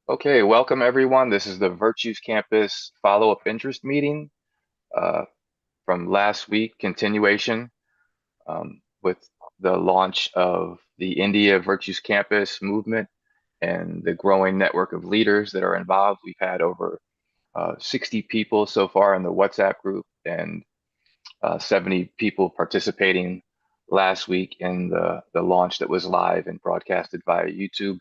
Okay, welcome everyone. This is the Virtues Campus follow-up interest meeting uh, from last week, continuation with the launch of the India Virtues Campus movement and the growing network of leaders that are involved. We've had over 60 people so far in the WhatsApp group and 70 people participating last week in the launch that was live and broadcasted via YouTube.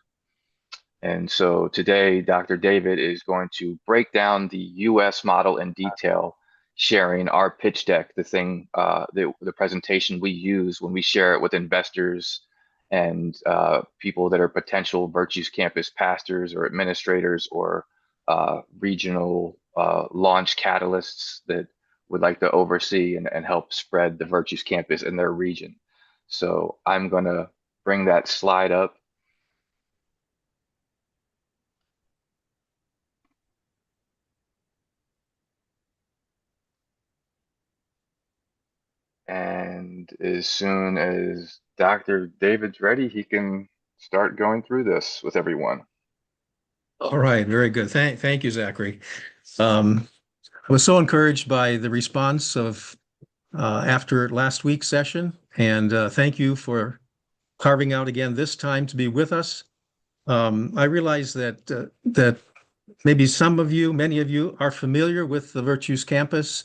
And so today, Dr. David is going to break down the US model in detail, sharing our pitch deck, the presentation we use when we share it with investors and people that are potential Virtues Campus pastors or administrators or regional launch catalysts that would like to oversee and help spread the Virtues Campus in their region. So I'm going to bring that slide up. And as soon as Dr. David's ready, he can start going through this with everyone. All right, very good. Thank you, Zachary. Um, I was so encouraged by the response of after last week's session, and thank you for carving out again this time to be with us. I realize that maybe some of you, many of you, are familiar with the Virtues Campus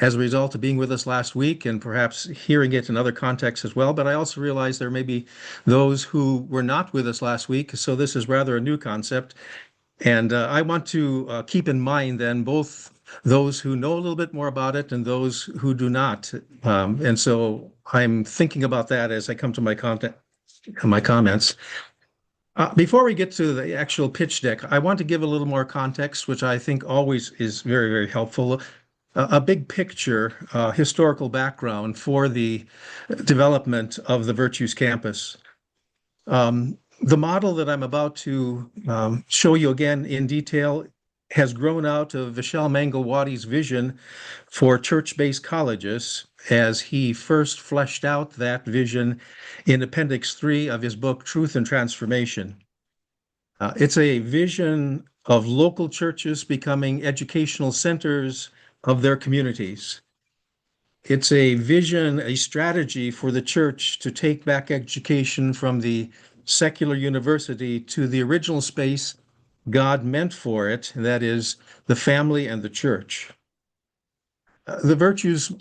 as a result of being with us last week and perhaps hearing it in other contexts as well. But I also realize there may be those who were not with us last week, so this is rather a new concept. And I want to keep in mind then both those who know a little bit more about it and those who do not. And so I'm thinking about that as I come to my comments. Before we get to the actual pitch deck, I want to give a little more context, which I think always is very, very helpful. A big picture, historical background for the development of the Virtues Campus. The model that I'm about to show you again in detail has grown out of Vishal Mangalwadi's vision for church-based colleges as he first fleshed out that vision in Appendix 3 of his book, Truth and Transformation. It's a vision of local churches becoming educational centers of their communities. It's a vision, a strategy for the church to take back education from the secular university to the original space God meant for it, that is, the family and the church. The Virtues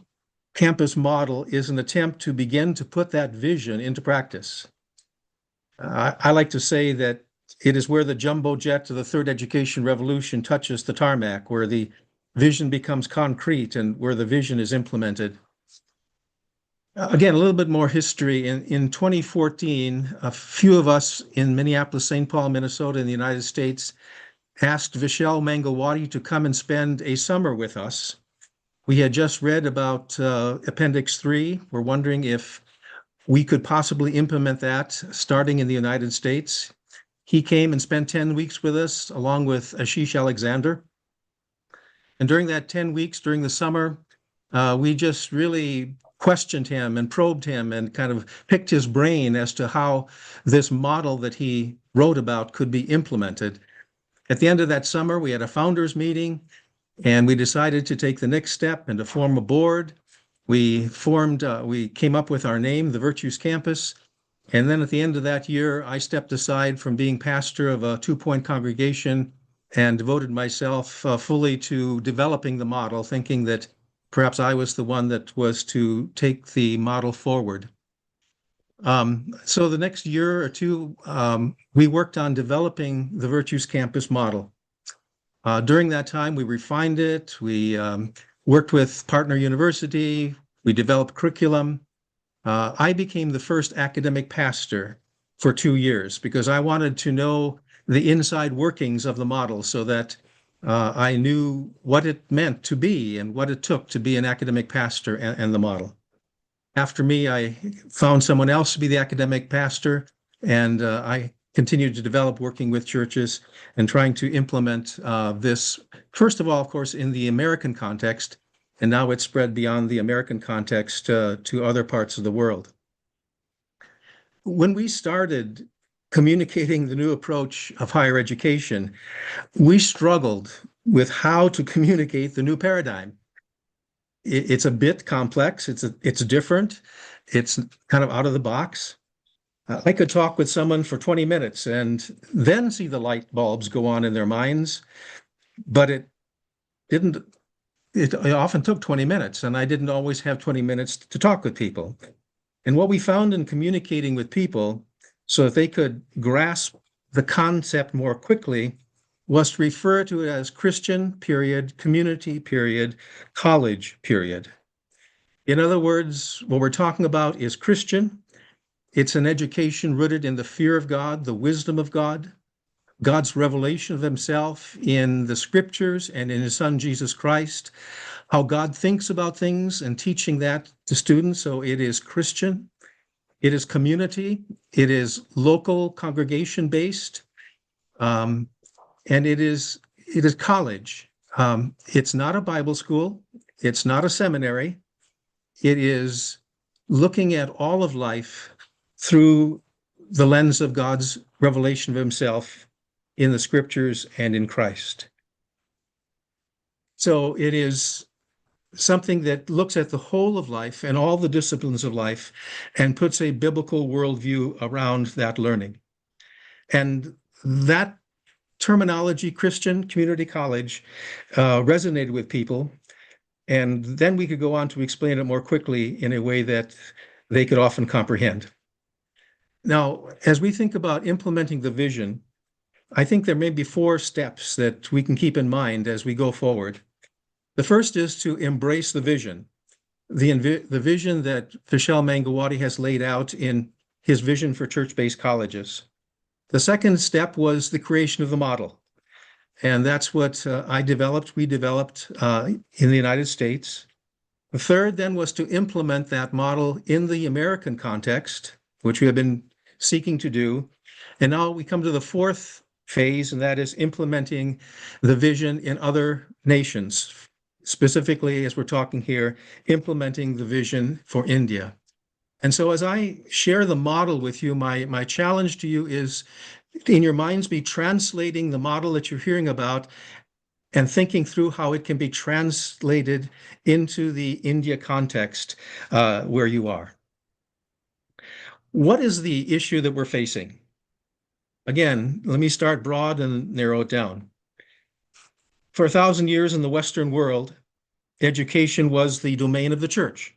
Campus model is an attempt to begin to put that vision into practice. I like to say that it is where the jumbo jet of the third education revolution touches the tarmac, where the vision becomes concrete and where the vision is implemented. Again, a little bit more history. In 2014, a few of us in Minneapolis, St. Paul, Minnesota, in the United States, asked Vishal Mangalwadi to come and spend a summer with us. We had just read about Appendix 3. We're wondering if we could possibly implement that starting in the United States. He came and spent 10 weeks with us, along with Ashish Alexander. And during that 10 weeks, during the summer, we just really questioned him and probed him and kind of picked his brain as to how this model that he wrote about could be implemented. At the end of that summer, we had a founders meeting and we decided to take the next step and to form a board. We came up with our name, the Virtues Campus. And then at the end of that year, I stepped aside from being pastor of a two-point congregation and devoted myself fully to developing the model, thinking that perhaps I was the one that was to take the model forward. So the next year or two, we worked on developing the Virtues Campus model. During that time, we refined it. We worked with partner university. We developed curriculum. I became the first academic pastor for 2 years because I wanted to know the inside workings of the model so that I knew what it meant to be and what it took to be an academic pastor and the model. After me, I found someone else to be the academic pastor, and I continued to develop working with churches and trying to implement this, first of all, of course, in the American context, and now it's spread beyond the American context to other parts of the world. When we started communicating the new approach of higher education, we struggled with how to communicate the new paradigm. It's a bit complex. It's different. It's kind of out of the box. I could talk with someone for 20 minutes and then see the light bulbs go on in their minds, but didn't, it often took 20 minutes, and I didn't always have 20 minutes to talk with people. And what we found in communicating with people so that they could grasp the concept more quickly was to refer to it as Christian period, community period, college period. In other words, what we're talking about is Christian. It's an education rooted in the fear of God, the wisdom of God, God's revelation of himself in the scriptures and in his son, Jesus Christ, how God thinks about things and teaching that to students. So it is Christian, it is community, it is local congregation based, um, and it is college. It's not a Bible school, it's not a seminary. It is looking at all of life through the lens of God's revelation of himself in the scriptures and in Christ. So it is something that looks at the whole of life and all the disciplines of life and puts a biblical worldview around that learning. And that terminology, Christian Community College, resonated with people. And then we could go on to explain it more quickly in a way that they could often comprehend. Now, as we think about implementing the vision, I think there may be 4 steps that we can keep in mind as we go forward. The first is to embrace the vision, the vision that Vishal Mangawati has laid out in his vision for church-based colleges. The second step was the creation of the model. And that's what we developed in the United States. The third then was to implement that model in the American context, which we have been seeking to do. And now we come to the fourth phase, and that is implementing the vision in other nations, specifically, as we're talking here, implementing the vision for India. And so as I share the model with you, my challenge to you is in your minds be translating the model that you're hearing about and thinking through how it can be translated into the India context where you are. What is the issue that we're facing? Again, let me start broad and narrow it down. For 1,000 years in the Western world, education was the domain of the church.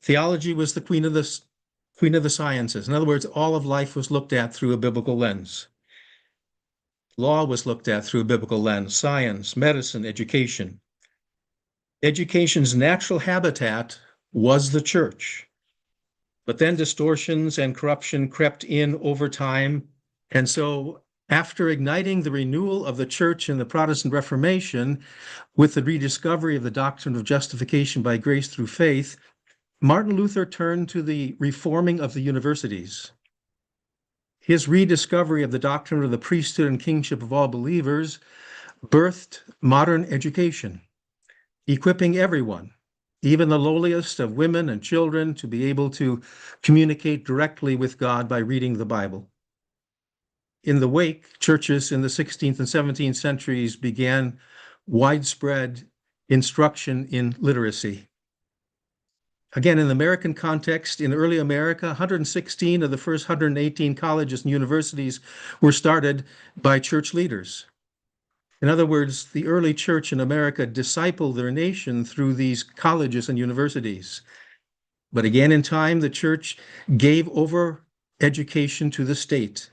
Theology was the queen of the sciences. In other words, all of life was looked at through a biblical lens. Law was looked at through a biblical lens, science, medicine, education. Education's natural habitat was the church. But then distortions and corruption crept in over time. And so after igniting the renewal of the church in the Protestant Reformation with the rediscovery of the doctrine of justification by grace through faith, Martin Luther turned to the reforming of the universities. His rediscovery of the doctrine of the priesthood and kingship of all believers birthed modern education, equipping everyone, even the lowliest of women and children, to be able to communicate directly with God by reading the Bible. In the wake, churches in the 16th and 17th centuries began widespread instruction in literacy. Again, in the American context, in early America, 116 of the first 118 colleges and universities were started by church leaders. In other words, the early church in America discipled their nation through these colleges and universities. But again, in time, the church gave over education to the state.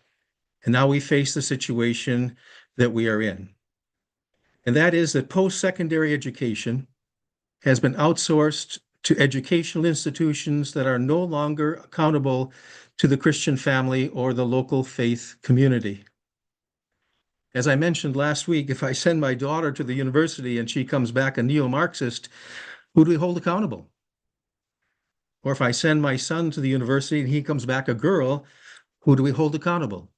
And now we face the situation that we are in. And that is that post-secondary education has been outsourced to educational institutions that are no longer accountable to the Christian family or the local faith community. As I mentioned last week, if I send my daughter to the university and she comes back a neo-Marxist, who do we hold accountable? Or if I send my son to the university and he comes back a girl, who do we hold accountable?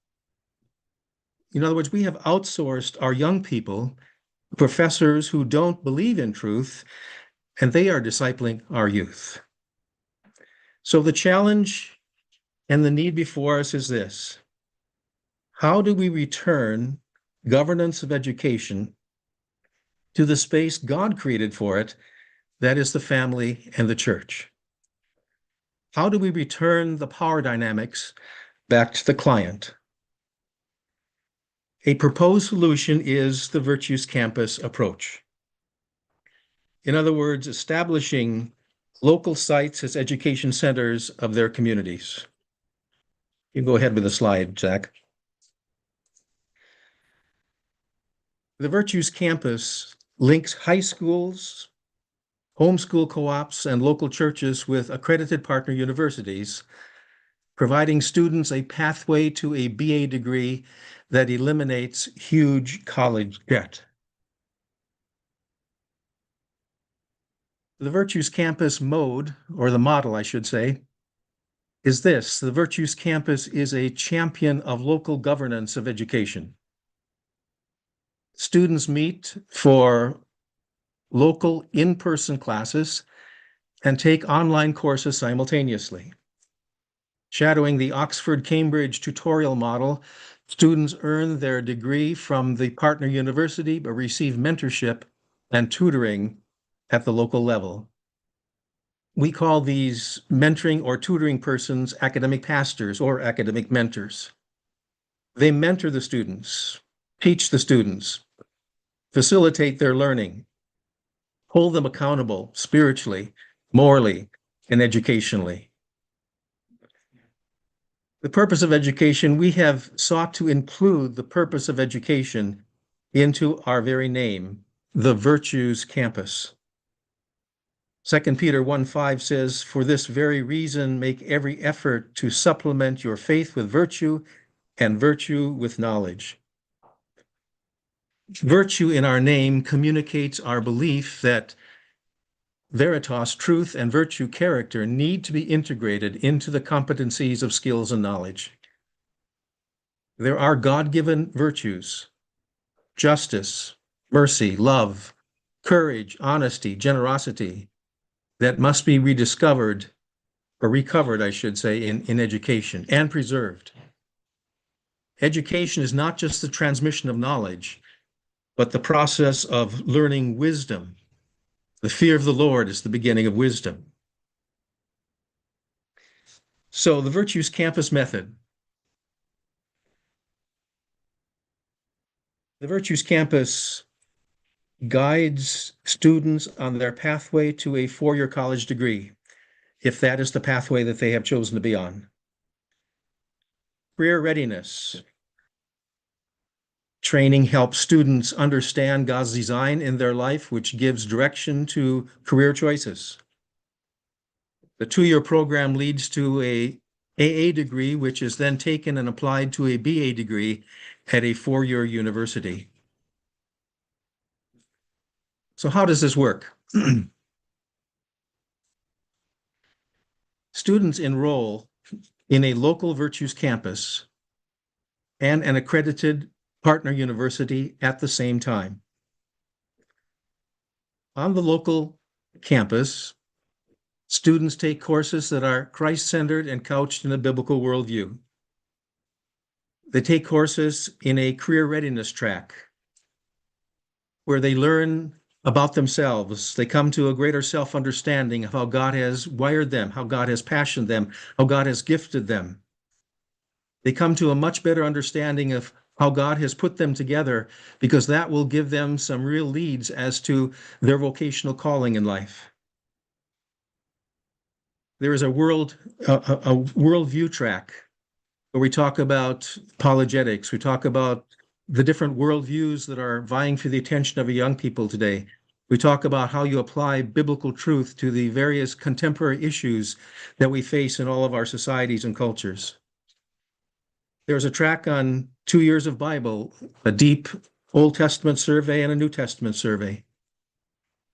In other words, we have outsourced our young people, professors who don't believe in truth, and they are discipling our youth. So the challenge and the need before us is this. How do we return governance of education to the space God created for it, that is the family and the church? How do we return the power dynamics back to the client? A proposed solution is the Virtues Campus approach. In other words, establishing local sites as education centers of their communities. You go ahead with the slide, Zach. The Virtues Campus links high schools, homeschool co-ops, and local churches with accredited partner universities, providing students a pathway to a BA degree that eliminates huge college debt. The Virtues Campus mode, or the model, I should say, is this. The Virtues Campus is a champion of local governance of education. Students meet for local in-person classes and take online courses simultaneously. Shadowing the Oxford-Cambridge tutorial model, students earn their degree from the partner university but receive mentorship and tutoring at the local level. We call these mentoring or tutoring persons academic pastors or academic mentors. They mentor the students, teach the students, facilitate their learning, hold them accountable spiritually, morally, and educationally. The purpose of education, we have sought to include the purpose of education into our very name, the Virtues Campus. 2 Peter 1:5 says, "For this very reason, make every effort to supplement your faith with virtue and virtue with knowledge." Virtue in our name communicates our belief that veritas, truth, and virtue character need to be integrated into the competencies of skills and knowledge. There are God-given virtues, justice, mercy, love, courage, honesty, generosity, that must be rediscovered, or recovered, I should say, in education and preserved. Education is not just the transmission of knowledge, but the process of learning wisdom. The fear of the Lord is the beginning of wisdom. So the Virtues Campus method. The Virtues Campus guides students on their pathway to a four-year college degree, if that is the pathway that they have chosen to be on. Career readiness. Training helps students understand God's design in their life, which gives direction to career choices. The two-year program leads to a AA degree, which is then taken and applied to a BA degree at a four-year university. So how does this work? Students enroll in a local Virtues campus and an accredited partner university at the same time. On the local campus, students take courses that are Christ-centered and couched in a biblical worldview. They take courses in a career readiness track where they learn about themselves. They come to a greater self-understanding of how God has wired them, how God has fashioned them, how God has gifted them. They come to a much better understanding of how God has put them together, because that will give them some real leads as to their vocational calling in life. There is a worldview track where we talk about apologetics. We talk about the different worldviews that are vying for the attention of young people today. We talk about how you apply biblical truth to the various contemporary issues that we face in all of our societies and cultures. There's a track on 2 years of Bible, a deep Old Testament survey and a New Testament survey.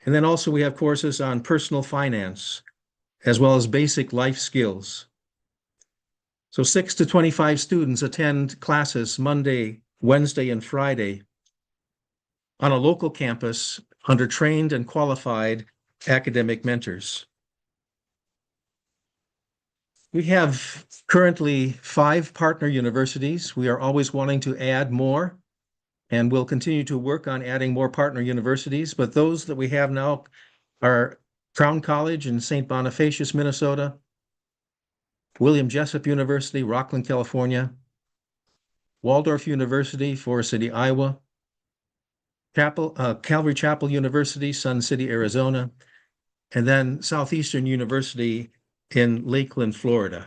And then also we have courses on personal finance, as well as basic life skills. So 6 to 25 students attend classes Monday, Wednesday, and Friday on a local campus under trained and qualified academic mentors. We have currently 5 partner universities. We are always wanting to add more, and we'll continue to work on adding more partner universities. But those that we have now are Crown College in St. Bonifacius, Minnesota, William Jessup University, Rockland, California, Waldorf University, Forest City, Iowa, Calvary Chapel University, Sun City, Arizona, and then Southeastern University in Lakeland, Florida.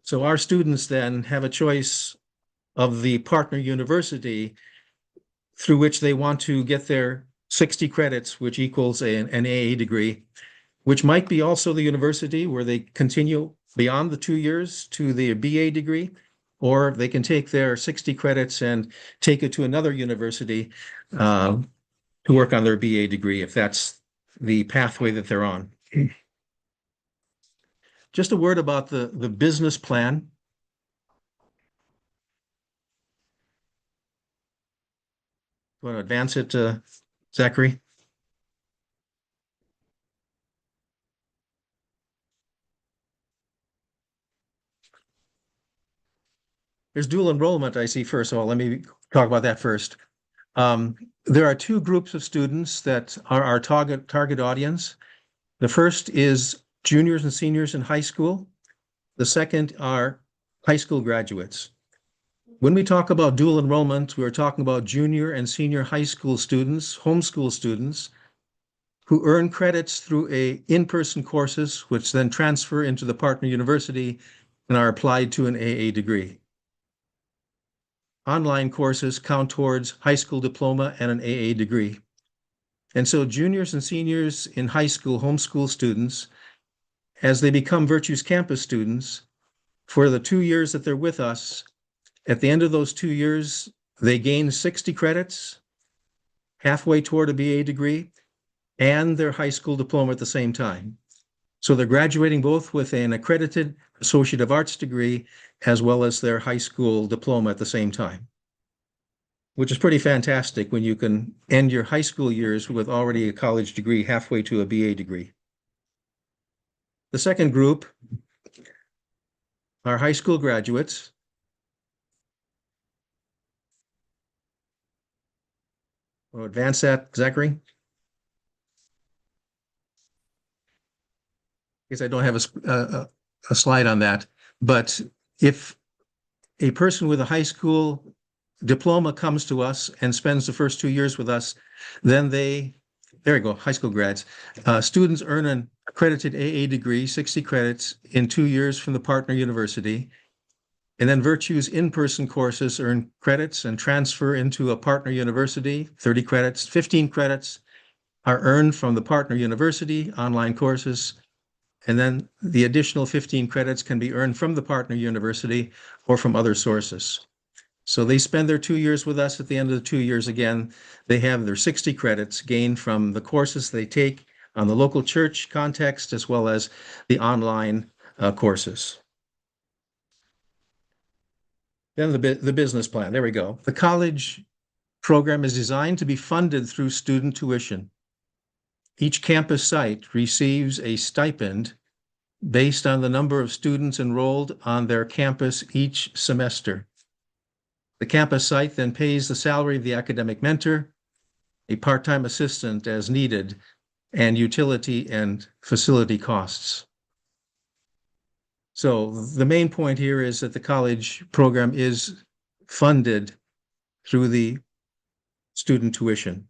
So our students then have a choice of the partner university through which they want to get their 60 credits, which equals an AA degree, which might be also the university where they continue beyond the 2 years to the BA degree, or they can take their 60 credits and take it to another university uh, to work on their BA degree if that's the pathway that they're on. Just a word about the business plan. Want to advance it, Zachary? There's dual enrollment I see first of all. Let me talk about that first. There are 2 groups of students that are our target audience. The first is juniors and seniors in high school. The second are high school graduates. When we talk about dual enrollment, we're talking about junior and senior high school students, homeschool students, who earn credits through in-person courses, which then transfer into the partner university and are applied to an AA degree. Online courses count towards high school diploma and an AA degree. And so juniors and seniors in high school, homeschool students, as they become Virtues Campus students, for the 2 years that they're with us, at the end of those 2 years, they gain 60 credits, halfway toward a BA degree, and their high school diploma at the same time. So they're graduating both with an accredited Associate of Arts degree as well as their high school diploma at the same time, which is pretty fantastic when you can end your high school years with already a college degree halfway to a BA degree. The second group are high school graduates. We'll advance that, Zachary. Because I don't have a slide on that. But if a person with a high school diploma comes to us and spends the first 2 years with us, then there you go, high school grads. Students earn an accredited AA degree, 60 credits in 2 years from the partner university. And then Virtue's in-person courses earn credits and transfer into a partner university, 30 credits, 15 credits are earned from the partner university, online courses. And then the additional 15 credits can be earned from the partner university or from other sources. So they spend their 2 years with us. At the end of the 2 years, again, they have their 60 credits gained from the courses they take on the local church context, as well as the online courses. Then the business plan. There we go. The college program is designed to be funded through student tuition. Each campus site receives a stipend based on the number of students enrolled on their campus each semester. The campus site then pays the salary of the academic mentor, a part-time assistant as needed, and utility and facility costs. So the main point here is that the college program is funded through the student tuition.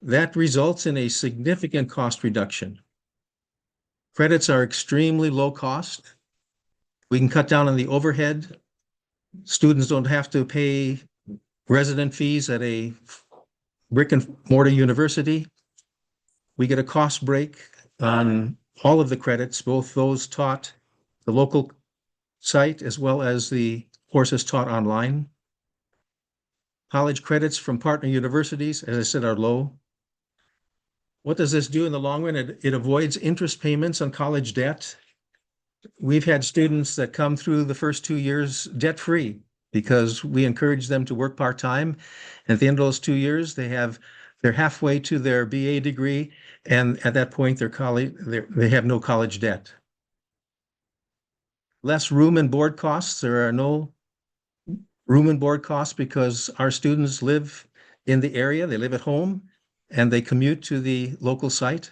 That results in a significant cost reduction. Credits are extremely low cost. We can cut down on the overhead. Students don't have to pay resident fees at a brick and mortar university. We get a cost break on all of the credits, both those taught the local site as well as the courses taught online. College credits from partner universities, as I said, are low. What does this do in the long run? It avoids interest payments on college debt. We've had students that come through the first 2 years debt-free because we encourage them to work part-time. At the end of those 2 years, they're halfway to their BA degree, and at that point, they have no college debt. less room and board costs. There are no room and board costs because our students live in the area, they live at home, and they commute to the local site.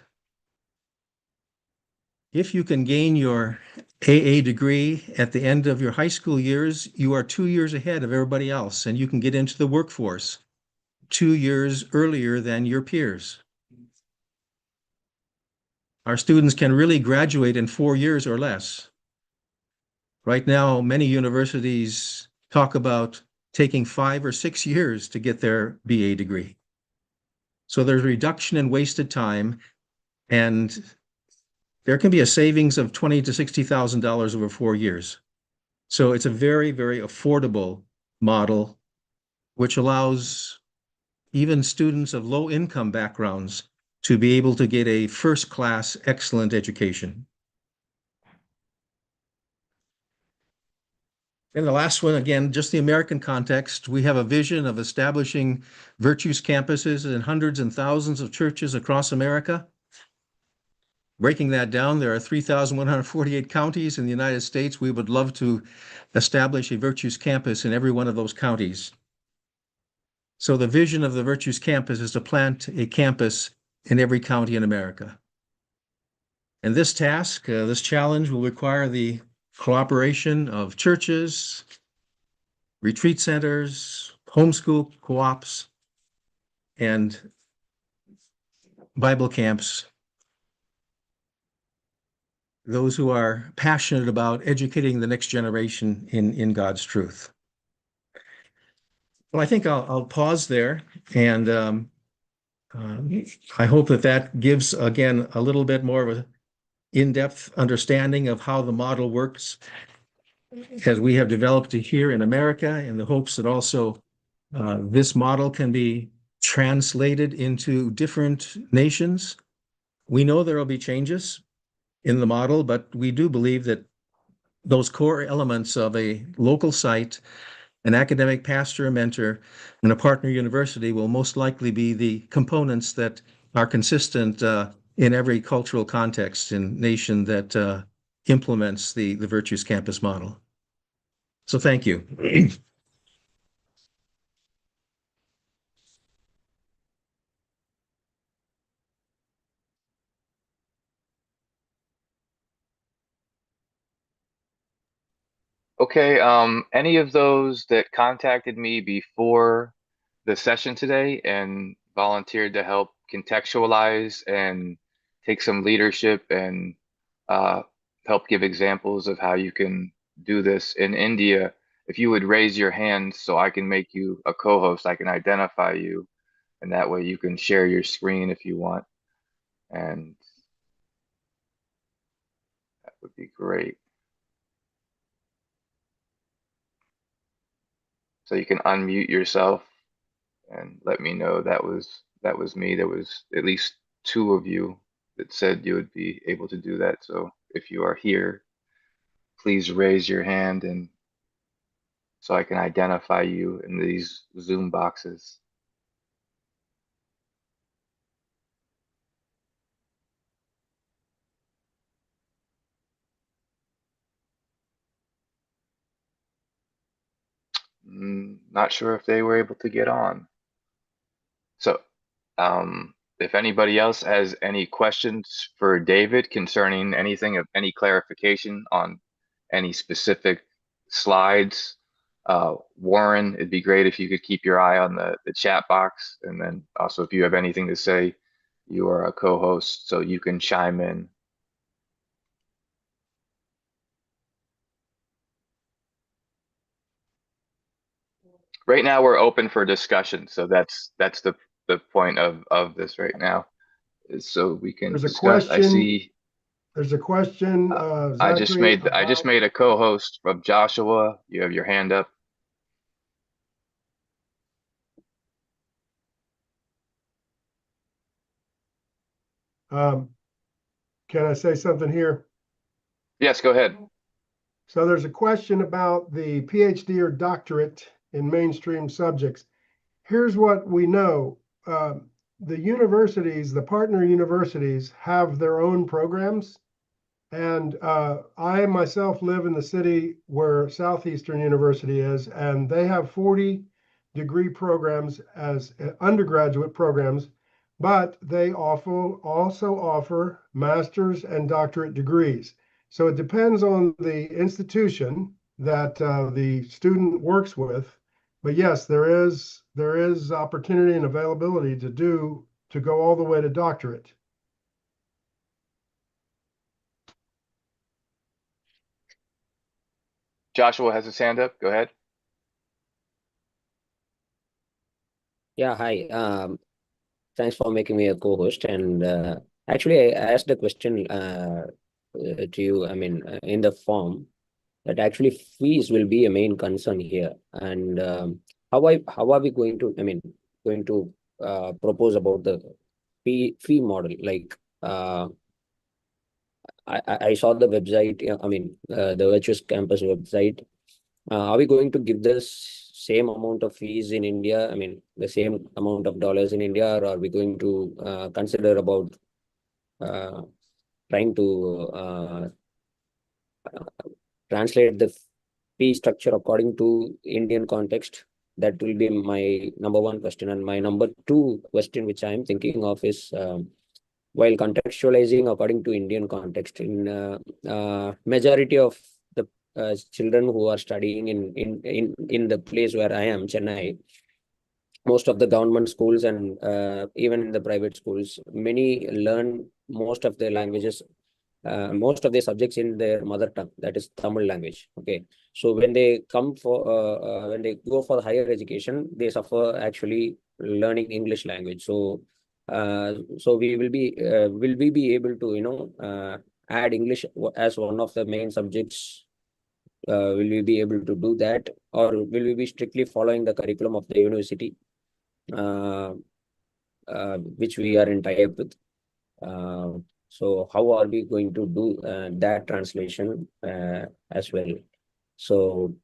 If you can gain your AA degree at the end of your high school years, you are 2 years ahead of everybody else, and you can get into the workforce 2 years earlier than your peers. Our students can really graduate in 4 years or less. Right now, many universities talk about taking 5 or 6 years to get their BA degree. So there's a reduction in wasted time, and there can be a savings of $20,000 to $60,000 over 4 years. So it's a very, very affordable model, which allows even students of low income backgrounds to be able to get a first class, excellent education. And the last one, again, just the American context. We have a vision of establishing Virtues campuses in hundreds and thousands of churches across America. Breaking that down, there are 3,148 counties in the United States. We would love to establish a Virtues campus in every one of those counties. So the vision of the Virtues campus is to plant a campus in every county in America. And this task, this challenge will require the cooperation of churches, retreat centers, homeschool co-ops, and Bible camps, those who are passionate about educating the next generation in God's truth. Well, I think I'll pause there, and I hope that gives, again, a little bit more of an in-depth understanding of how the model works as we have developed it here in America, in the hopes that also this model can be translated into different nations. We know there will be changes in the model, but we do believe that those core elements of a local site, an academic pastor, a mentor, and a partner university will most likely be the components that are consistent in every cultural context and nation that implements the Virtues Campus model. So thank you. Okay, any of those that contacted me before the session today and volunteered to help contextualize and take some leadership and uh, help give examples of how you can do this in India, if you would raise your hand so I can make you a co-host, I can identify you, and that way you can share your screen if you want, and that would be great. So you can unmute yourself and let me know that was me. There was at least two of you that said you would be able to do that. So if you are here, please raise your hand and so I can identify you in these Zoom boxes. Not sure if they were able to get on. So if anybody else has any questions for David concerning anything of any clarification on any specific slides, Warren, it'd be great if you could keep your eye on the chat box. And then also if you have anything to say, you are a co-host, so you can chime in. Right now we're open for discussion, so that's the point of this right now, is so we can There's a discuss. I question. see There's a question, I just Zachary, made about a co-host of Joshua. You have your hand up. um, can I say something here? Yes, go ahead. So there's a question about the PhD or doctorate in mainstream subjects. Here's what we know. The universities, the partner universities, have their own programs, And I myself live in the city where Southeastern University is, and they have 40 degree programs as undergraduate programs, but they also offer master's and doctorate degrees. So it depends on the institution that the student works with. But yes, there is opportunity and availability to go all the way to doctorate. Joshua has his hand up. Go ahead. Yeah, hi. Thanks for making me a co-host. And actually, I asked the question to you, I mean, in the form that actually fees will be a main concern here. And how are we going to, I mean, going to propose about the fee model? Like, I saw the website, I mean, the Virtuous Campus website. Are we going to give this same amount of fees in India? I mean, the same amount of dollars in India, or are we going to consider about uh, trying to translate the fee structure according to Indian context? That will be my number one question. And my number two question, which I'm thinking of, is while contextualizing according to Indian context, in majority of the children who are studying in the place where I am, Chennai, most of the government schools and even in the private schools, many learn most of their languages, most of their subjects in their mother tongue, that is Tamil language. Okay, so when they go for higher education, they suffer actually learning English language. So, so will we be able to add English as one of the main subjects? Will we be able to do that, or will we be strictly following the curriculum of the university? uh, which we are in tie-up with. Uh, so how are we going to do that translation as well? So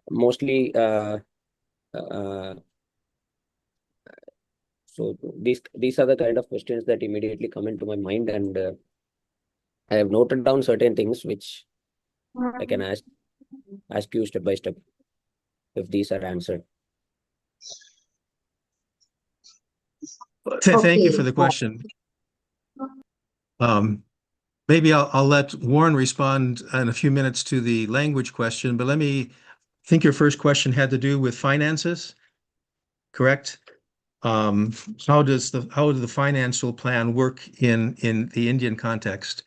mostly, uh, so these are the kind of questions that immediately come into my mind, and I have noted down certain things which I can ask you step by step if these are answered. Thank you for the question. Maybe I'll let Warren respond in a few minutes to the language question, but I think your first question had to do with finances, correct? Um, how does the financial plan work in the Indian context?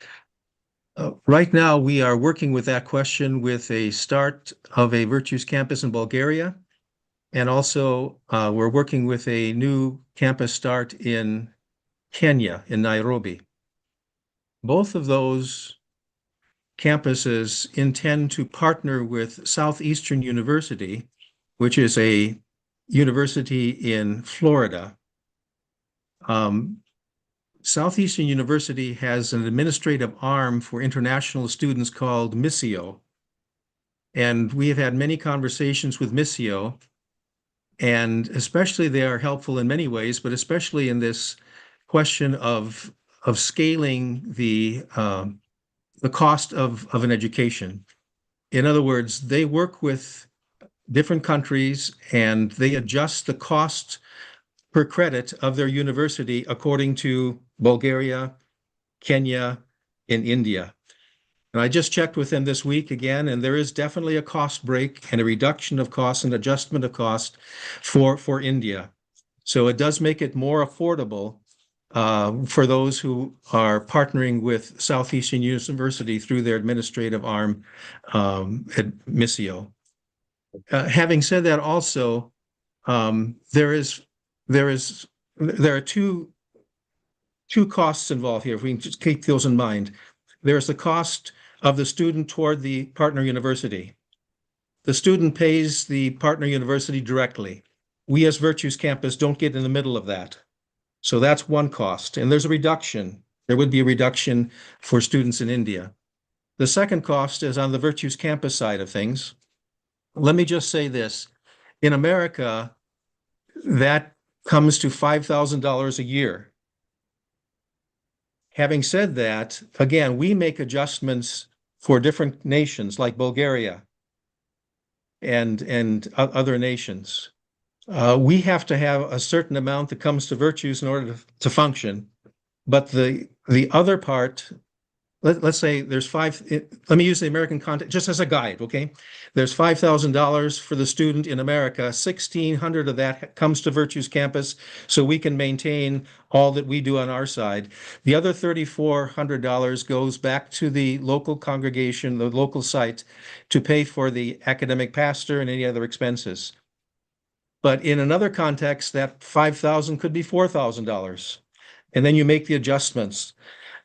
Right now, we are working with that question with a start of a Virtues campus in Bulgaria. And also, we're working with a new campus start in Kenya, in Nairobi. Both of those campuses intend to partner with Southeastern University, which is a university in Florida. Southeastern University has an administrative arm for international students called Missio. And we have had many conversations with Missio, and especially they are helpful in many ways, but especially in this question of scaling the cost of an education. In other words, they work with different countries and they adjust the cost per credit of their university according to Bulgaria, Kenya, and India. And I just checked with them this week again, and there is definitely a cost break and a reduction of cost and adjustment of cost for India. So it does make it more affordable for those who are partnering with Southeastern University through their administrative arm at Missio. Having said that, also there are two costs involved here. If we can just keep those in mind, there's the cost of the student toward the partner university. The student pays the partner university directly. We as Virtues Campus don't get in the middle of that. So that's one cost. And there's a reduction. There would be a reduction for students in India. The second cost is on the Virtues Campus side of things. Let me just say this. In America, that comes to $5,000 a year. Having said that, again, we make adjustments for different nations like Bulgaria and other nations. We have to have a certain amount that comes to virtues in order to function. But the other part, let's say there's let me use the American context just as a guide, okay? There's $5,000 for the student in America. 1,600 of that comes to Virtues Campus so we can maintain all that we do on our side. The other $3,400 goes back to the local congregation, the local site, to pay for the academic pastor and any other expenses. But in another context, that $5,000 could be $4,000. And then you make the adjustments.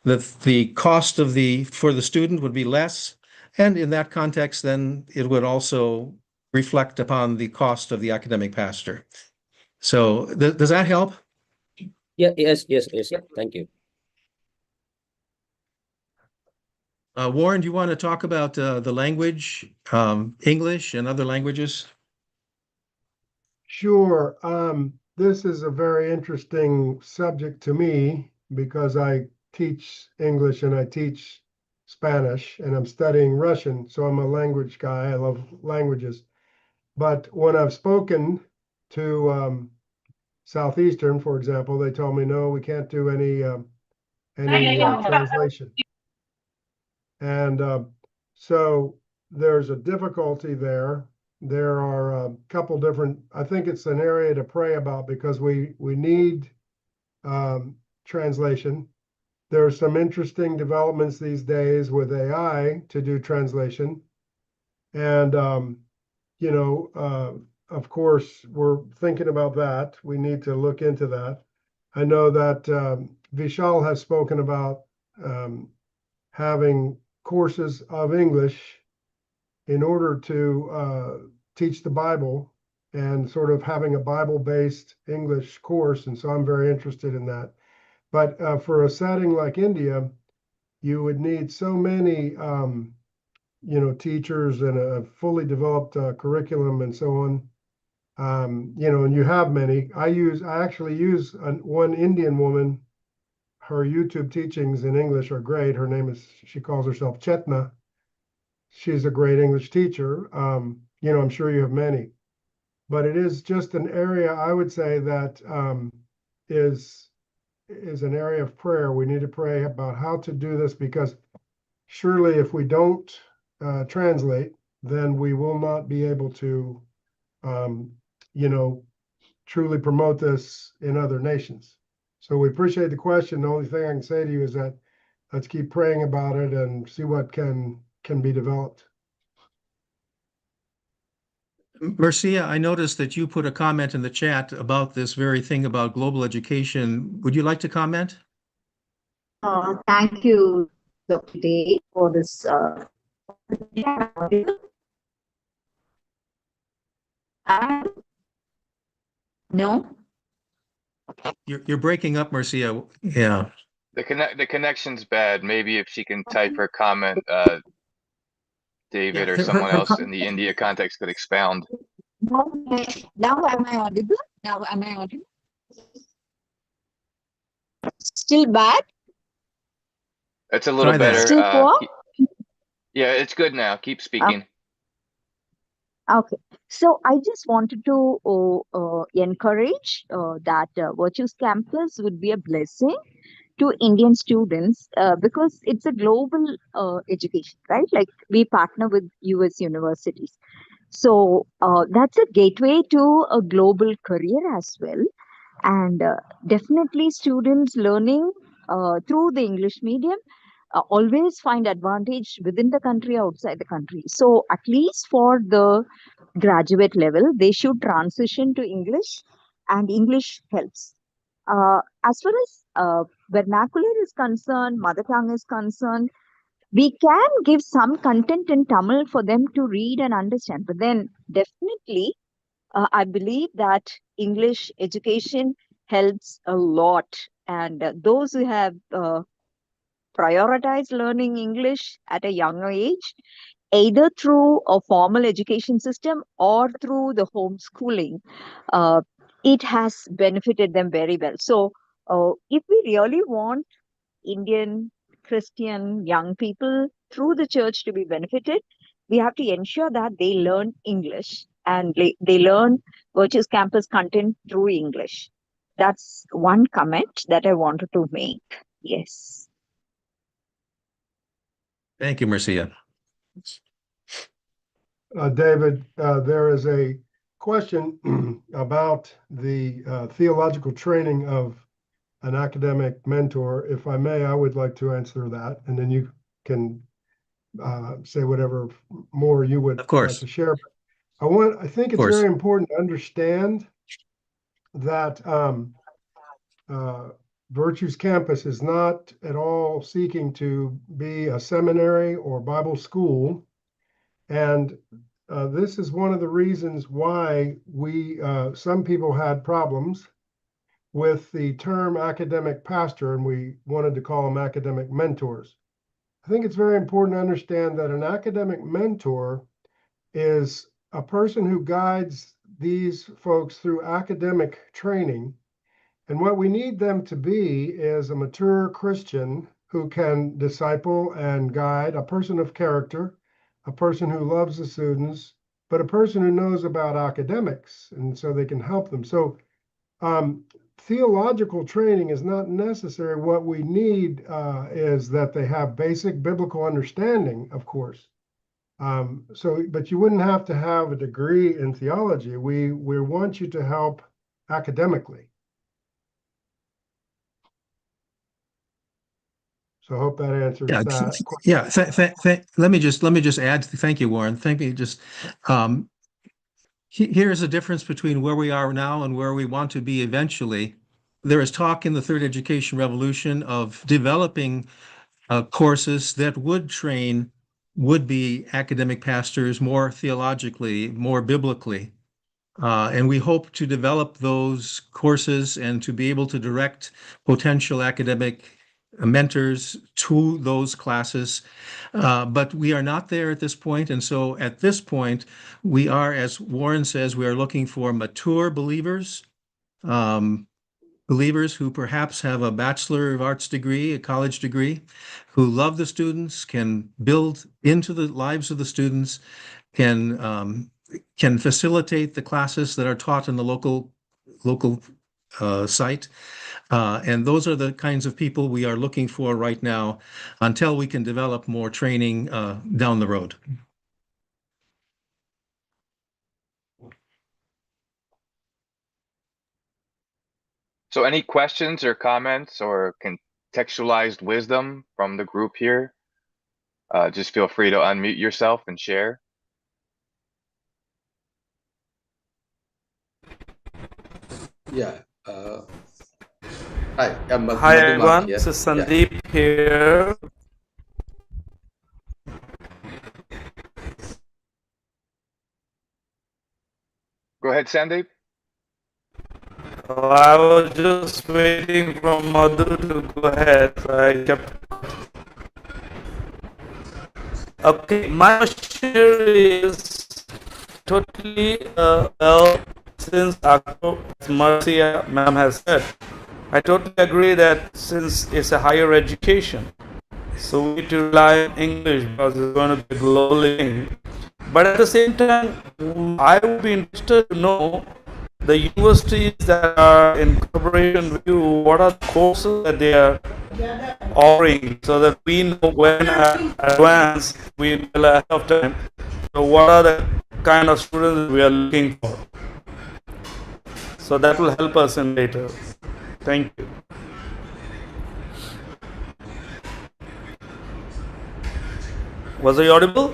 The cost for the student would be less. And in that context, then it would also reflect upon the cost of the academic pastor. So does that help? Yeah, yes. Thank you. Warren, do you want to talk about the language, English and other languages? Sure. This is a very interesting subject to me because I teach English and I teach Spanish and I'm studying Russian. So I'm a language guy. I love languages. But when I've spoken to Southeastern, for example, they told me, no, we can't do any translation. And so there's a difficulty there. There are a couple different, I think it's an area to pray about because we need translation. There are some interesting developments these days with AI to do translation. And, of course, we're thinking about that. We need to look into that. I know that Vishal has spoken about having courses of English in order to teach the Bible and sort of having a Bible-based English course. And so I'm very interested in that. But for a setting like India, you would need so many, teachers and a fully developed curriculum and so on. And you have many. I actually use one Indian woman. Her YouTube teachings in English are great. She calls herself Chetna. She's a great English teacher. I'm sure you have many, but it is just an area I would say that is an area of prayer. We need to pray about how to do this because surely if we don't translate, then we will not be able to, truly promote this in other nations. So we appreciate the question. The only thing I can say to you is that let's keep praying about it and see what can be developed. Marcia, I noticed that you put a comment in the chat about this very thing about global education. Would you like to comment? Thank you, Dr. Day, for this. No? You're breaking up, Marcia. Yeah. The connection's bad. Maybe if she can type her comment, David Yeah, or someone else in the India context could expound. Now am I audible? Now am I audible? Still bad? It's a little Try that. better. Still poor? Yeah, it's good now. Keep speaking. Okay. So I just wanted to encourage that Virtues Campus would be a blessing to Indian students because it's a global education, right? Like we partner with US universities. So that's a gateway to a global career as well. And definitely students learning through the English medium always find advantage within the country, outside the country. So at least for the graduate level, they should transition to English, and English helps. As far as vernacular is concerned, mother tongue is concerned, we can give some content in Tamil for them to read and understand. But then definitely, I believe that English education helps a lot. And those who have prioritized learning English at a younger age, either through a formal education system or through the homeschooling, it has benefited them very well. So, if we really want Indian Christian young people through the church to be benefited, we have to ensure that they learn English and they learn Virtues Campus content through English. That's one comment that I wanted to make. Yes. Thank you, Marcia. David, there is a question about the theological training of an academic mentor. If I may, I would like to answer that, and then you can say whatever more you would Of course. like to share. I think Of it's course. very important to understand that Virtues Campus is not at all seeking to be a seminary or Bible school. And this is one of the reasons why some people had problems with the term academic pastor, and we wanted to call them academic mentors. I think it's very important to understand that an academic mentor is a person who guides these folks through academic training. And what we need them to be is a mature Christian who can disciple and guide, a person of character, a person who loves the students, but a person who knows about academics, and so they can help them. So theological training is not necessary. What we need is that they have basic biblical understanding, of course. But you wouldn't have to have a degree in theology. We want you to help academically. So I hope that answers Yeah, that. yeah. Let me just add. Thank you, Warren. Thank you. Just here's a difference between where we are now and where we want to be eventually. There is talk in the third education revolution of developing courses that would train would-be academic pastors more theologically, more biblically. And we hope to develop those courses and to be able to direct potential academic mentors to those classes. But we are not there at this point. And so at this point, we are, as Warren says, we are looking for mature believers, believers who perhaps have a Bachelor of Arts degree, a college degree, who love the students, can build into the lives of the students, can facilitate the classes that are taught in the local site. And those are the kinds of people we are looking for right now until we can develop more training down the road. So any questions or comments or contextualized wisdom from the group here? Just feel free to unmute yourself and share. Yeah. Hi, I'm Hi everyone, here. this is Sandeep here. Go ahead, Sandeep. I was just waiting for Madhu to go ahead, so I kept. Okay, my question is totally well, since Marcia ma'am has said, I totally agree that since it's a higher education, so we need to rely on English because it's going to be a global thing. But at the same time, I would be interested to know the universities that are in collaboration with you, what are the courses that they are offering, so that we know when advance we will ahead of time. So what are the kind of students we are looking for? So that will help us in later. Thank you. Was I audible?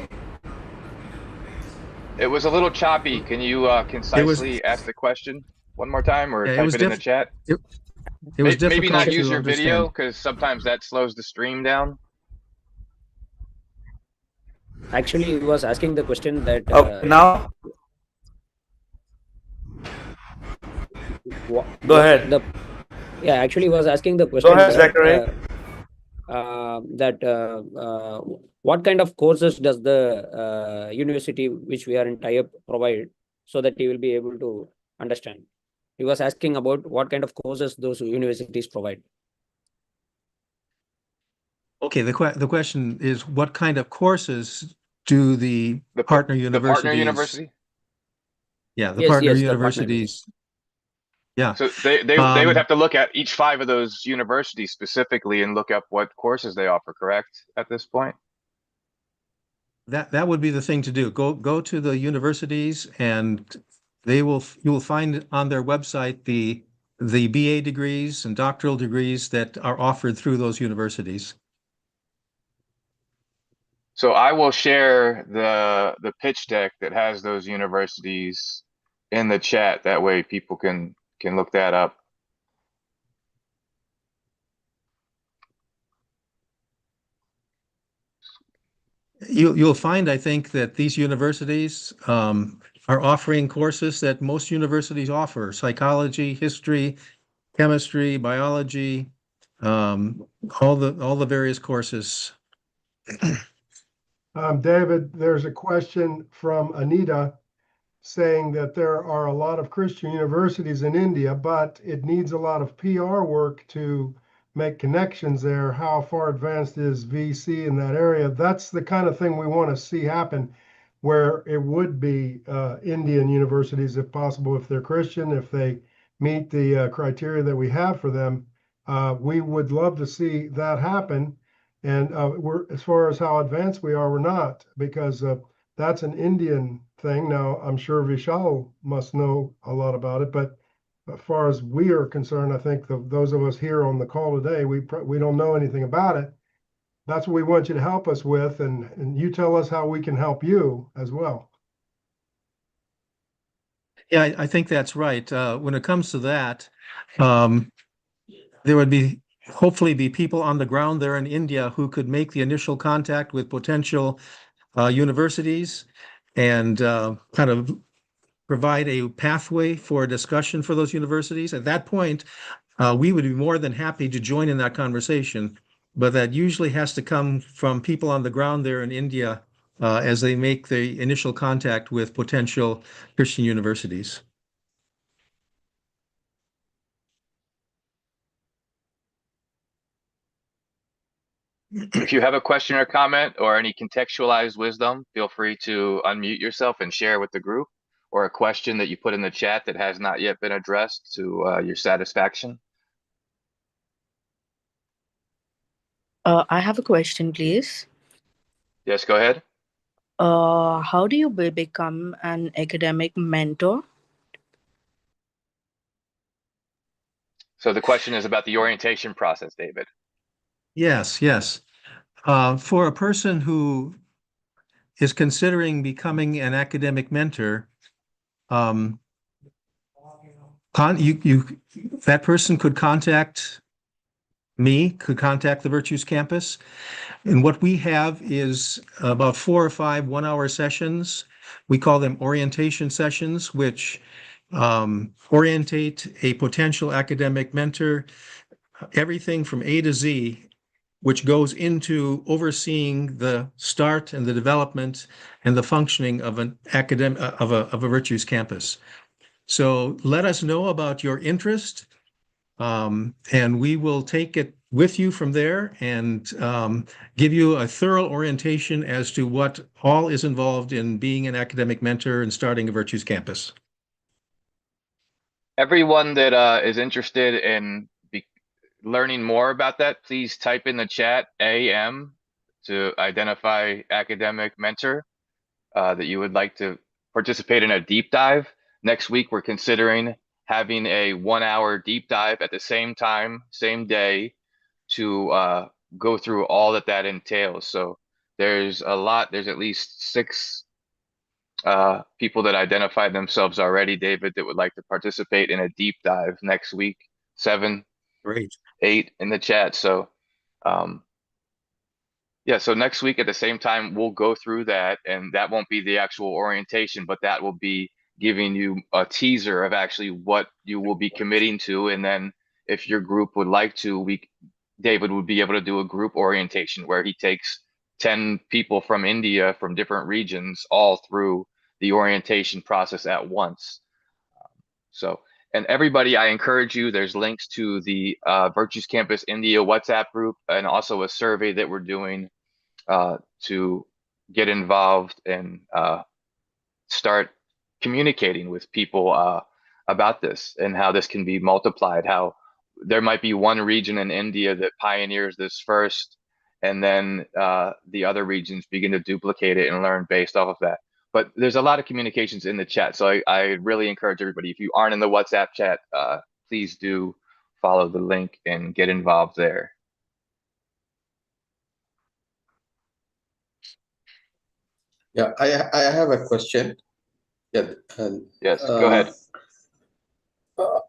It was a little choppy. Can you concisely ask the question one more time or type it in the chat? It was Maybe not difficult use to your video understand. because sometimes that slows the stream down. Actually, he was asking the question that Okay, now go ahead. Actually, he was asking the Go question ahead, that Zachary. what kind of courses does the university which we are in tie-up provide, so that he will be able to understand. He was asking about what kind of courses those universities provide. Okay, the question is, what kind of courses do the partner The partner universities, university. yeah, the Yes, partner yes, the partner. universities, yeah. So they would Um, have to look at each five of those universities specifically and look up what courses they offer, correct? At this point. that would be the thing to do. Go to the universities and you will find on their website the BA degrees and doctoral degrees that are offered through those universities. So I will share the pitch deck that has those universities in the chat. That way people can look that up. You'll find, I think, that these universities are offering courses that most universities offer: psychology, history, chemistry, biology, um, all the various courses. David, there's a question from Anita saying that there are a lot of Christian universities in India, but it needs a lot of PR work to make connections there. How far advanced is VC in that area? That's the kind of thing we want to see happen, where it would be Indian universities, if possible, if they're Christian, if they meet the criteria that we have for them. We would love to see that happen. And we're, as far as how advanced we are, we're not, because that's an Indian thing. Now, I'm sure Vishal must know a lot about it, but as far as we are concerned, I think those of us here on the call today, we don't know anything about it. That's what we want you to help us with, and you tell us how we can help you as well. Yeah, I think that's right. When it comes to that, um, there would be hopefully be people on the ground there in India who could make the initial contact with potential universities and kind of provide a pathway for a discussion for those universities. At that point, we would be more than happy to join in that conversation, but that usually has to come from people on the ground there in India as they make the initial contact with potential Christian universities. If you have a question or comment or any contextualized wisdom, feel free to unmute yourself and share with the group, or a question that you put in the chat that has not yet been addressed to your satisfaction. I have a question, please. Yes, go ahead. How do you become an academic mentor? So the question is about the orientation process, David. Yes, yes. For a person who is considering becoming an academic mentor, um, that person could contact me, could contact the Virtues Campus. And what we have is about 4 or 5 one-hour sessions. We call them orientation sessions, which orientate a potential academic mentor, everything from A to Z, which goes into overseeing the start and the development and the functioning of an academic of a Virtues Campus. So let us know about your interest, and we will take it with you from there and give you a thorough orientation as to what all is involved in being an academic mentor and starting a Virtues Campus. Everyone that is interested in learning more about that, please type in the chat AM to identify academic mentor that you would like to participate in a deep dive. Next week, we're considering having a 1 hour deep dive at the same time, same day, to go through all that entails. So there's a lot, there's at least 6 people that identified themselves already, David, that would like to participate in a deep dive next week. 7, Great. 8 in the chat. So um, yeah, so next week at the same time, we'll go through that, and that won't be the actual orientation, but that will be giving you a teaser of actually what you will be committing to. And then if your group would like to, David would be able to do a group orientation where he takes 10 people from India from different regions all through the orientation process at once. So and everybody, I encourage you, there's links to the Virtues Campus India WhatsApp group and also a survey that we're doing to get involved and start communicating with people about this and how this can be multiplied, how there might be one region in India that pioneers this first, and then the other regions begin to duplicate it and learn based off of that. But there's a lot of communications in the chat, so I really encourage everybody, if you aren't in the WhatsApp chat, please do follow the link and get involved there. Yeah, I have a question. Yeah, Yes, go ahead.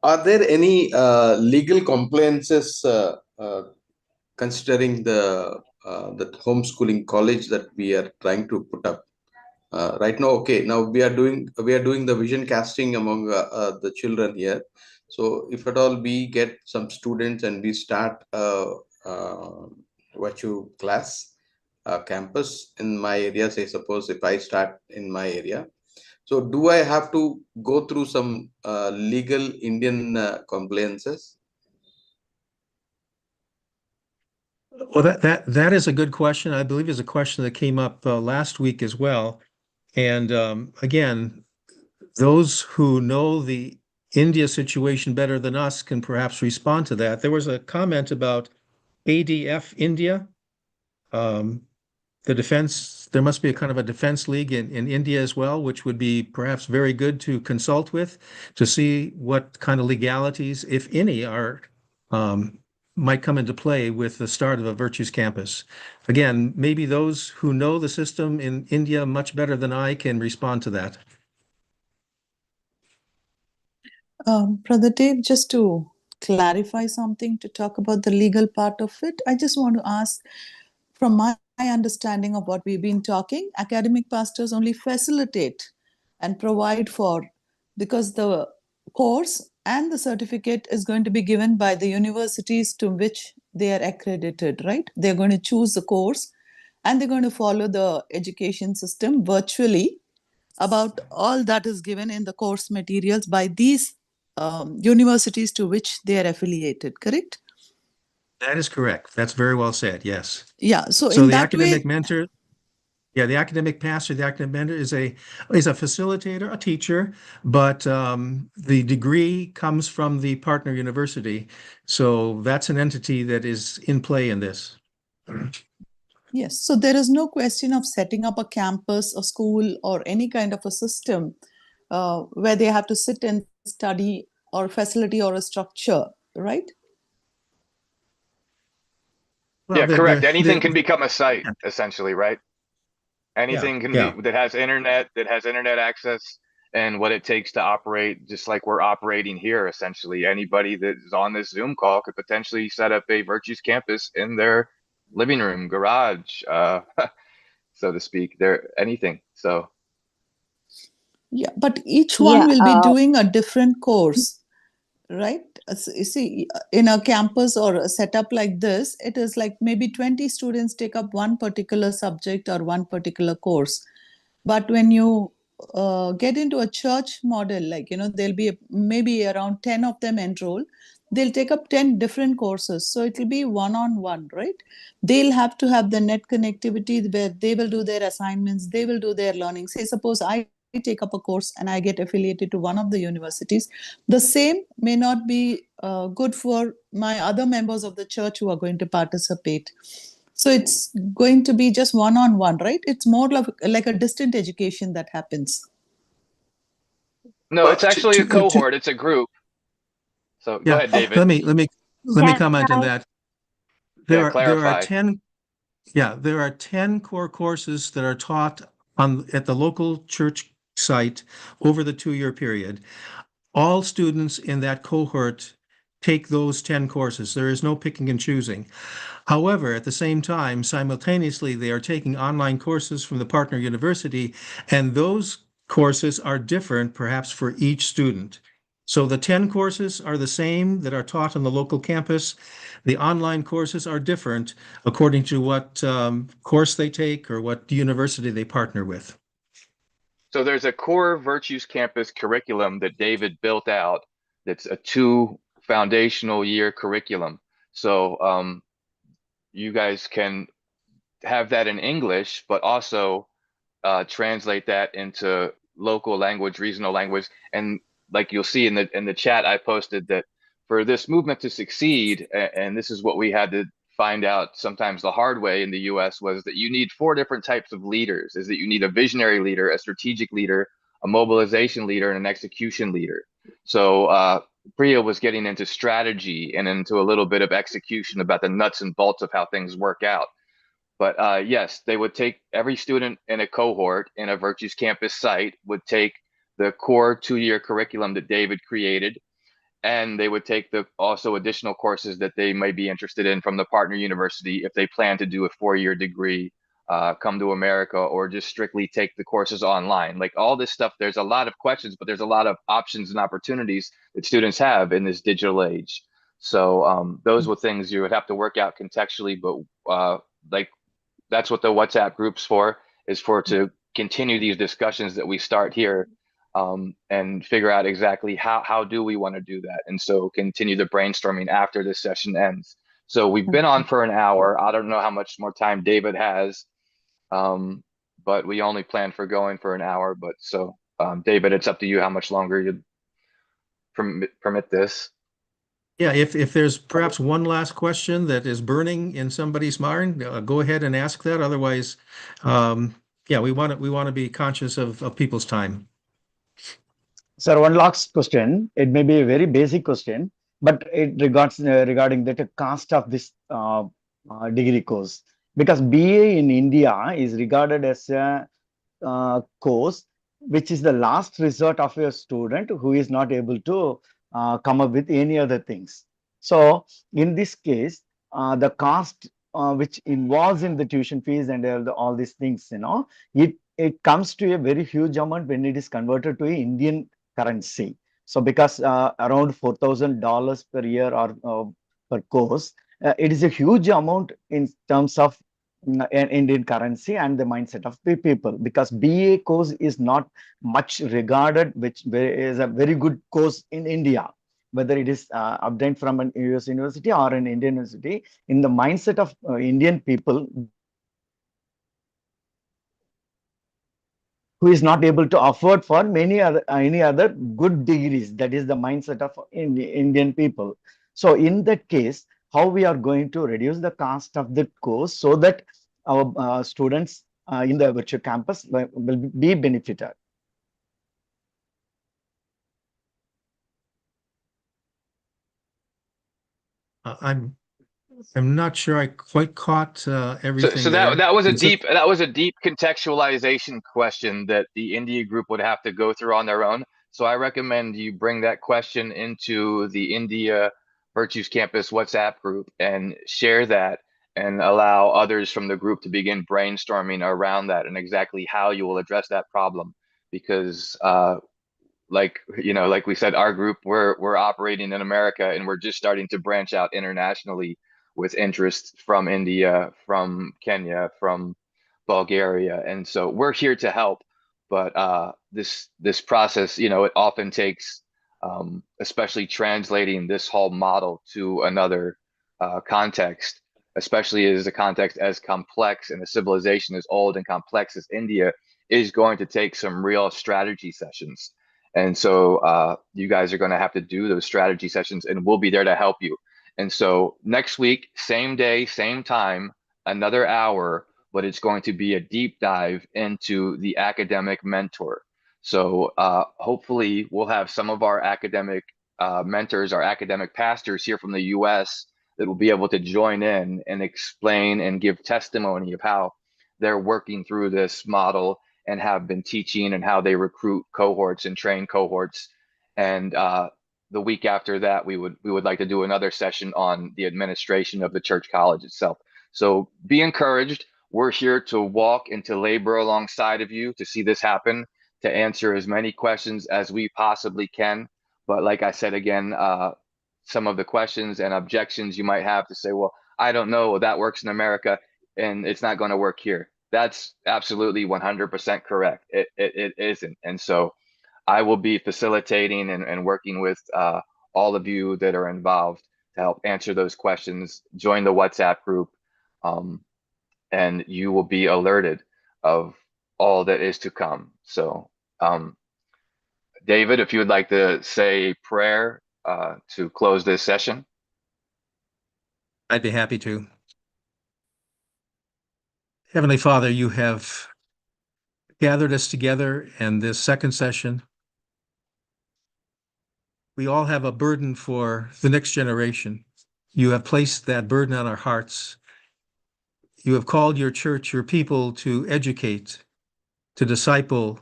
are there any legal compliances considering the homeschooling college that we are trying to put up right now? Okay, now we are doing the vision casting among the children here. So if at all we get some students and we start virtual class campus in my area, say suppose if I start in my area, so do I have to go through some legal Indian compliances? Well, that is a good question. I believe is a question that came up last week as well. And again, those who know the India situation better than us can perhaps respond to that. There was a comment about ADF India. The defense, there must be a kind of a defense league in India as well, which would be perhaps very good to consult with to see what kind of legalities, if any, are might come into play with the start of a Virtues Campus. Again, maybe those who know the system in India much better than I can respond to that. Brother Dave, just to clarify something, to talk about the legal part of it, I just want to ask, from my understanding of what we've been talking, academic pastors only facilitate and provide for, because the course and the certificate is going to be given by the universities to which they are accredited, right? They're going to choose the course and they're going to follow the education system virtually about all that is given in the course materials by these universities to which they are affiliated, correct? That is correct. That's very well said. Yes. Yeah. So So in the that academic way, mentor, yeah, the academic pastor, the academic mentor is a facilitator, a teacher, but the degree comes from the partner university. So that's an entity that is in play in this. yes. So there is no question of setting up a campus, a school, or any kind of a system where they have to sit and study, or facility, or a structure, right? Well, Yeah, correct. Anything can the become a site, essentially, right? yeah, Anything can be yeah. that has internet access and what it takes to operate, just like we're operating here, essentially. Anybody that is on this Zoom call could potentially set up a Virtues Campus in their living room, garage, so to speak. There, anything. So Yeah, but each one Yeah, will be doing a different course, right? You see, in a campus or a setup like this, it is like maybe 20 students take up one particular subject or one particular course. But when you get into a church model, like, there'll be maybe around 10 of them enroll, they'll take up 10 different courses. So it will be one-on-one, right? They'll have to have the net connectivity where they will do their assignments, they will do their learning. Say, suppose I take up a course and I get affiliated to one of the universities, the same may not be good for my other members of the church who are going to participate. So it's going to be just one-on-one, right? It's more like a distant education that happens. no, Well, it's actually a cohort. It's a group. So go yeah, ahead, David. let me can comment on I? that. Yeah, There are clarify. 10, yeah, there are 10 core courses that are taught at the local church site over the 2-year period. All students in that cohort take those 10 courses. There is no picking and choosing. However, at the same time, simultaneously, they are taking online courses from the partner university, and those courses are different perhaps for each student. So the 10 courses are the same that are taught on the local campus. The online courses are different according to what course they take or what university they partner with. So there's a core Virtues Campus curriculum that David built out It's a 2 foundational year curriculum. So you guys can have that in English, but also translate that into local language, regional language. And like you'll see in the chat, I posted that for this movement to succeed, and this is what we had to find out sometimes the hard way in the US, was that you need 4 different types of leaders. Is that you need a visionary leader, a strategic leader, a mobilization leader, and an execution leader. So Priya was getting into strategy and into a little bit of execution about the nuts and bolts of how things work out. But yes, they would take every student in a cohort in a Virtues Campus site would take the core 2 year curriculum that David created, and they would take the also additional courses that they might be interested in from the partner university if they plan to do a 4 year degree, come to America, or just strictly take the courses online. Like all this stuff, there's a lot of questions, but there's a lot of options and opportunities that students have in this digital age. So those were things you would have to work out contextually, but like that's what the WhatsApp group's for, is for to continue these discussions that we start here, and figure out exactly how do we want to do that. And so continue the brainstorming after this session ends. So we've been on for an hour. I don't know how much more time David has, but we only plan for going for an hour. But so David, it's up to you how much longer you permit this. Yeah, if there's perhaps one last question that is burning in somebody's mind, go ahead and ask that. Otherwise, yeah, we want to be conscious of people's time. Sir, one last question. It may be a very basic question, but it regards regarding the cost of this degree course, because BA in India is regarded as a course which is the last resort of a student who is not able to come up with any other things. So in this case, the cost which involves in the tuition fees and all these things, it comes to a very huge amount when it is converted to Indian currency. So because around $4,000 per year or per course, it is a huge amount in terms of Indian currency and the mindset of the people, because BA course is not much regarded, which is a very good course in India, whether it is obtained from an US university or an Indian university. In the mindset of Indian people who is not able to afford for many other any other good degrees, that is the mindset of Indian people. So in that case, how we are going to reduce the cost of the course so that our students in the virtual campus will be benefited? I'm not sure I quite caught everything So there. that was a deep contextualization question that the India group would have to go through on their own. So I recommend you bring that question into the India Virtues Campus WhatsApp group and share that, and allow others from the group to begin brainstorming around that and exactly how you will address that problem. Because like like we said, our group, we're operating in America, and we're just starting to branch out internationally with interest from India, from Kenya, from Bulgaria, and so we're here to help. But this process, it often takes, especially translating this whole model to another context, especially as a context as complex and a civilization as old and complex as India, is going to take some real strategy sessions. And so you guys are going to have to do those strategy sessions, and we'll be there to help you. And so next week, same day, same time, another hour, but it's going to be a deep dive into the academic mentor. So hopefully we'll have some of our academic mentors, our academic pastors here from the US, that will be able to join in and explain and give testimony of how they're working through this model and have been teaching, and how they recruit cohorts and train cohorts. And the week after that, we would like to do another session on the administration of the church college itself. So be encouraged. We're here to walk and to labor alongside of you to see this happen, to answer as many questions as we possibly can. But like I said again, some of the questions and objections you might have to say, well, I don't know, that works in America and it's not going to work here. That's absolutely 100% correct. It isn't. And so I will be facilitating and working with all of you that are involved to help answer those questions. Join the WhatsApp group, and you will be alerted of all that is to come. So, David, if you would like to say a prayer to close this session. I'd be happy to. Heavenly Father, you have gathered us together in this second session. We all have a burden for the next generation. You have placed that burden on our hearts. You have called your church, your people, to educate, to disciple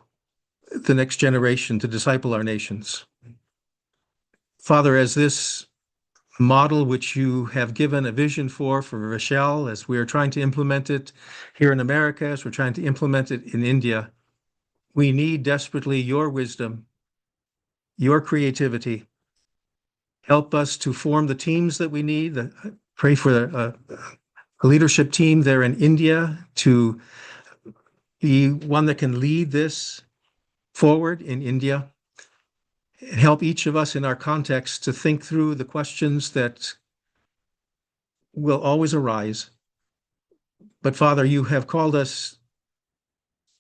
the next generation, to disciple our nations. Father, as this model which you have given a vision for Rochelle, as we are trying to implement it here in America, as we're trying to implement it in India, we need desperately your wisdom, your creativity. Help us to form the teams that we need. Pray for a leadership team there in India to be one that can lead this forward in India. And help each of us in our context to think through the questions that will always arise. But Father, you have called us,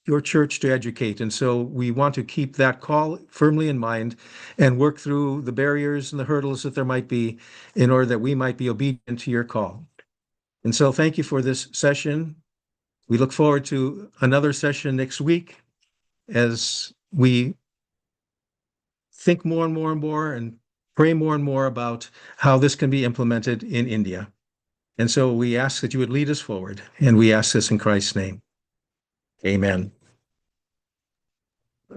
your church, to educate. And so we want to keep that call firmly in mind and work through the barriers and the hurdles that there might be in order that we might be obedient to your call. And so thank you for this session. We look forward to another session next week as we think more and more and more and pray more and more about how this can be implemented in India. And so we ask that you would lead us forward, and we ask this in Christ's name. Amen.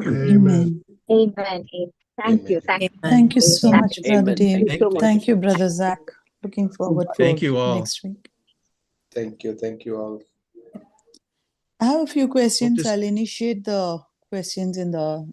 Amen. Amen. Thank you. Thank you. Amen. Thank you so Thank much, you. Brother Amen. Dave. Thank you. Thank you, Brother Zach. Looking forward for Thank you all. next week. Thank you. Thank you all. I have a few questions. this- I'll initiate the questions in the